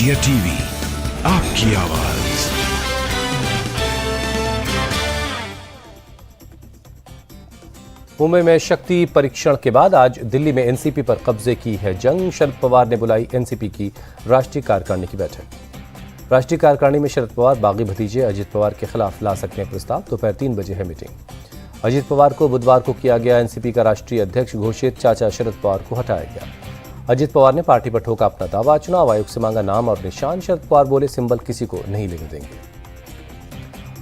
India TV, आपकी आवाज। मुंबई में शक्ति परीक्षण के बाद आज दिल्ली में एनसीपी पर कब्जे की है जंग। शरद पवार ने बुलाई एनसीपी की राष्ट्रीय कार्यकारिणी की बैठक। राष्ट्रीय कार्यकारिणी में शरद पवार बागी भतीजे अजित पवार के खिलाफ ला सकते हैं प्रस्ताव। दोपहर 3 बजे है मीटिंग। अजित पवार को बुधवार को किया गया एनसीपी का राष्ट्रीय अध्यक्ष घोषित, चाचा शरद पवार को हटाया गया। अजित पवार ने पार्टी पर ठोका अपना दावा, चुनाव आयोग से मांगा नाम और निशान। शरद पवार बोले, सिंबल किसी को नहीं लेने देंगे।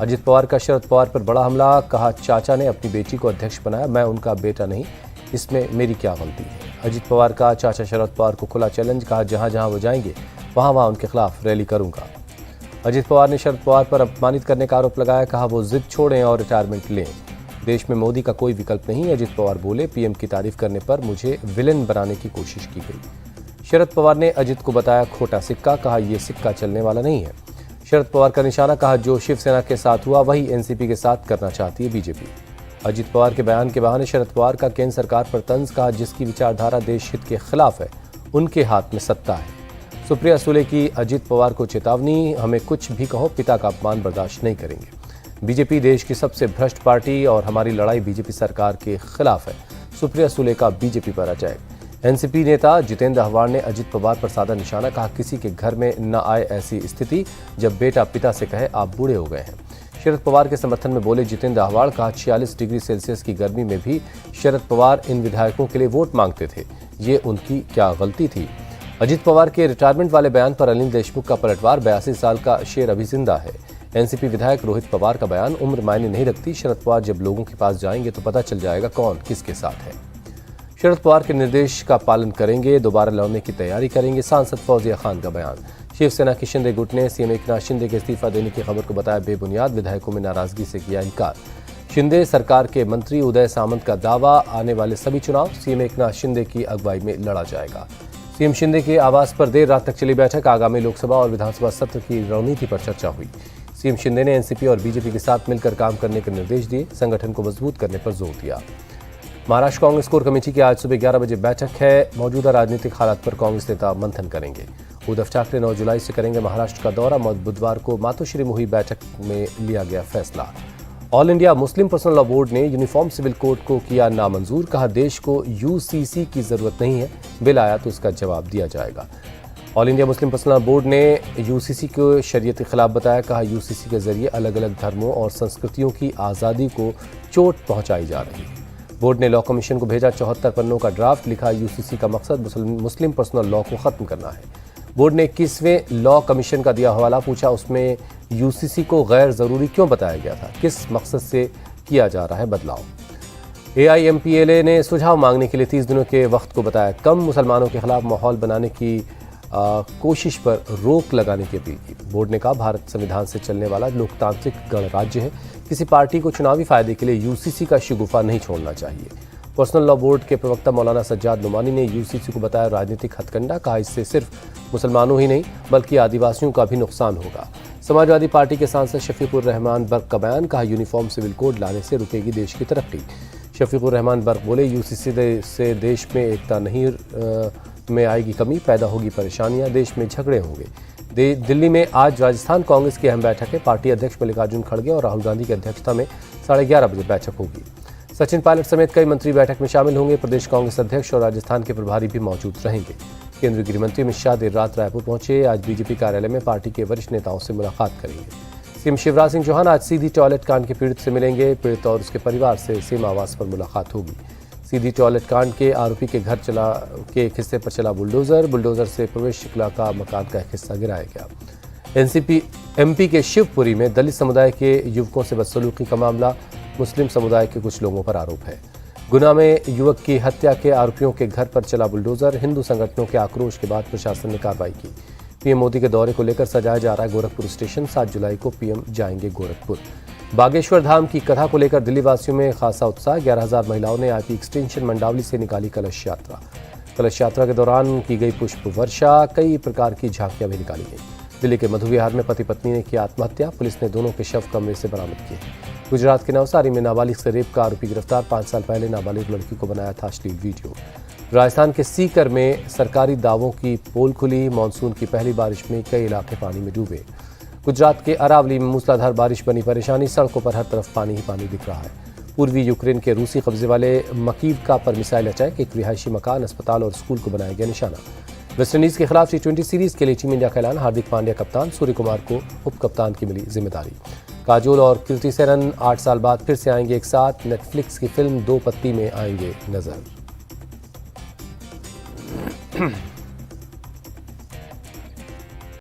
अजित पवार का शरद पवार पर बड़ा हमला, कहा चाचा ने अपनी बेटी को अध्यक्ष बनाया, मैं उनका बेटा नहीं, इसमें मेरी क्या गलती है। अजित पवार का चाचा शरद पवार को खुला चैलेंज, कहा जहां जहां वो जाएंगे वहां वहां उनके खिलाफ रैली करूंगा। अजित पवार ने शरद पवार पर अपमानित करने का आरोप लगाया, कहा वो जिद छोड़ें और रिटायरमेंट लें, देश में मोदी का कोई विकल्प नहीं। अजित पवार बोले, पीएम की तारीफ करने पर मुझे विलेन बनाने की कोशिश की गई। शरद पवार ने अजित को बताया खोटा सिक्का, कहा यह सिक्का चलने वाला नहीं है। शरद पवार का निशाना, कहा जो शिवसेना के साथ हुआ वही एनसीपी के साथ करना चाहती है बीजेपी। अजित पवार के बयान के बहाने शरद पवार का केंद्र सरकार पर तंज, कहा जिसकी विचारधारा देश हित के खिलाफ है उनके हाथ में सत्ता है। सुप्रिया सुले की अजित पवार को चेतावनी, हमें कुछ भी कहो, पिता का अपमान बर्दाश्त नहीं करेंगे। बीजेपी देश की सबसे भ्रष्ट पार्टी और हमारी लड़ाई बीजेपी सरकार के खिलाफ है। सुप्रिया सुले का बीजेपी पर अटैक। एनसीपी नेता जितेंद्र अहवाड़ ने अजित पवार पर साधा निशाना, कहा किसी के घर में न आए ऐसी स्थिति जब बेटा पिता से कहे आप बूढ़े हो गए हैं। शरद पवार के समर्थन में बोले जितेंद्र अहवाड़, कहा 46 डिग्री सेल्सियस की गर्मी में भी शरद पवार इन विधायकों के लिए वोट मांगते थे, ये उनकी क्या गलती थी। अजित पवार के रिटायरमेंट वाले बयान पर अनिल देशमुख का पलटवार, 82 साल का शेर अभी जिंदा है। एनसीपी विधायक रोहित पवार का बयान, उम्र मायने नहीं रखती, शरद पवार जब लोगों के पास जाएंगे तो पता चल जाएगा कौन किसके साथ है। शरद पवार के निर्देश का पालन करेंगे, दोबारा लड़ने की तैयारी करेंगे। सांसद फौजिया खान का बयान, शिवसेना की शिंदे गुट ने सीएम एकनाथ शिंदे के इस्तीफा देने की खबर को बताया बेबुनियाद, विधायकों में नाराजगी से किया इनकार। शिंदे सरकार के मंत्री उदय सामंत का दावा, आने वाले सभी चुनाव सीएम एकनाथ शिंदे की अगुवाई में लड़ा जाएगा। सीएम शिंदे के आवास पर देर रात तक चली बैठक, आगामी लोकसभा और विधानसभा सत्र की रणनीति पर चर्चा हुई। सीएम शिंदे ने एनसीपी और बीजेपी के साथ मिलकर काम करने के निर्देश दिए, संगठन को मजबूत करने पर जोर दिया। महाराष्ट्र कांग्रेस कोर कमेटी की आज सुबह 11 बजे बैठक है। मौजूदा राजनीतिक हालात पर कांग्रेस नेता मंथन करेंगे। उद्धव ठाकरे 9 जुलाई से करेंगे महाराष्ट्र का दौरा। बुधवार को मातोश्री में हुई बैठक में लिया गया फैसला। All India Muslim personal law board ने यूनिफॉर्म सिविल कोड को किया नामंजूर, कहा देश को यूसीसी की जरूरत नहीं है, बिल आया तो इसका जवाब दिया जाएगा। All India Muslim personal law board ने यूसीसी को शरीयत के खिलाफ बताया, कहा यूसीसी के जरिए अलग अलग धर्मों और संस्कृतियों की आज़ादी को चोट पहुंचाई जा रही है। बोर्ड ने लॉ कमीशन को भेजा 74 पन्नों का ड्राफ्ट, लिखा यूसीसी का मकसद मुस्लिम पर्सनल लॉ को खत्म करना है। बोर्ड ने 21वें लॉ कमीशन का दिया हवाला, पूछा उसमें यूसीसी को गैर जरूरी क्यों बताया गया था, किस मकसद से किया जा रहा है बदलाव। एआईएमपीएलए ने सुझाव मांगने के लिए 30 दिनों के वक्त को बताया कम, मुसलमानों के खिलाफ माहौल बनाने की कोशिश पर रोक लगाने की अपील की। बोर्ड ने कहा भारत संविधान से चलने वाला लोकतांत्रिक गणराज्य है, किसी पार्टी को चुनावी फायदे के लिए यूसीसी का शिगुफा नहीं छोड़ना चाहिए। पर्सनल लॉ बोर्ड के प्रवक्ता मौलाना सज्जाद नुमानी ने यूसीसी को बताया राजनीतिक हथकंडा, कहा इससे सिर्फ मुसलमानों ही नहीं बल्कि आदिवासियों का भी नुकसान होगा। समाजवादी पार्टी के सांसद शफीकुर रहमान बर्क का बयान, कहा यूनिफॉर्म सिविल कोड लाने से रुकेगी देश की तरक्की। शफीकुर रहमान बर्क बोले यूसीसी से देश में एकता नहीं में आएगी कमी, पैदा होगी परेशानियां, देश में झगड़े होंगे। दिल्ली में आज राजस्थान कांग्रेस की अहम बैठक है। पार्टी अध्यक्ष मल्लिकार्जुन खड़गे और राहुल गांधी की अध्यक्षता में 11:30 बजे बैठक होगी। सचिन पायलट समेत कई मंत्री बैठक में शामिल होंगे। प्रदेश कांग्रेस अध्यक्ष और राजस्थान के प्रभारी भी मौजूद रहेंगे। केंद्रीय गृह मंत्री अमित शाह देर रात रायपुर पहुंचे। आज बीजेपी कार्यालय में पार्टी के वरिष्ठ नेताओं से मुलाकात करेंगे। सीएम शिवराज सिंह चौहान आज सीधी टॉयलेट कांड के पीड़ित से मिलेंगे। पीड़ित और उसके परिवार से सीएम आवास पर मुलाकात होगी। सीधी टॉयलेट कांड के आरोपी के घर के एक हिस्से पर चला बुलडोजर से प्रवेश शुक्ला का मकान का एक हिस्सा गिराया गया। एमपी के शिवपुरी में दलित समुदाय के युवकों से बदसलूकी का मामला, मुस्लिम समुदाय के कुछ लोगों पर आरोप है। गुना में युवक की हत्या के आरोपियों के घर पर चला बुलडोजर, हिंदू संगठनों के आक्रोश के बाद प्रशासन ने कार्रवाई की। पीएम मोदी के दौरे को लेकर सजाया जा रहा है गोरखपुर स्टेशन। 7 जुलाई को पीएम जाएंगे गोरखपुर। बागेश्वर धाम की कथा को लेकर दिल्ली वासियों में खासा उत्साह। 11,000 महिलाओं ने आईपी एक्सटेंशन मंडावली से निकाली कलश यात्रा। कलश यात्रा के दौरान की गई पुष्प वर्षा, कई प्रकार की झांकियां भी निकाली गई। दिल्ली के मधु विहार में पति पत्नी ने की आत्महत्या, पुलिस ने दोनों के शव कमरे से बरामद किए। गुजरात के नवसारी में नाबालिग से रेप का आरोपी गिरफ्तार, 5 साल पहले नाबालिग लड़की को बनाया था अश्लील वीडियो। राजस्थान के सीकर में सरकारी दावों की पोल खुली। मानसून की पहली बारिश में कई इलाके पानी में डूबे। गुजरात के अरावली में मूसलाधार बारिश बनी परेशानी। सड़कों पर हर तरफ पानी ही पानी दिख रहा है। पूर्वी यूक्रेन के रूसी कब्जे वाले मकीवका पर मिसाइल अटैक। एक रिहायशी मकान, अस्पताल और स्कूल को बनाया गया निशाना। वेस्टइंडीज के खिलाफ T20 सीरीज के लिए टीम इंडिया का ऐलान। हार्दिक पांड्या कप्तान, सूर्य कुमार को उप कप्तान की मिली जिम्मेदारी। काजोल और कीर्ति सेनन 8 साल बाद फिर से आएंगे एक साथ। नेटफ्लिक्स की फिल्म दो पत्ती में आएंगे नजर।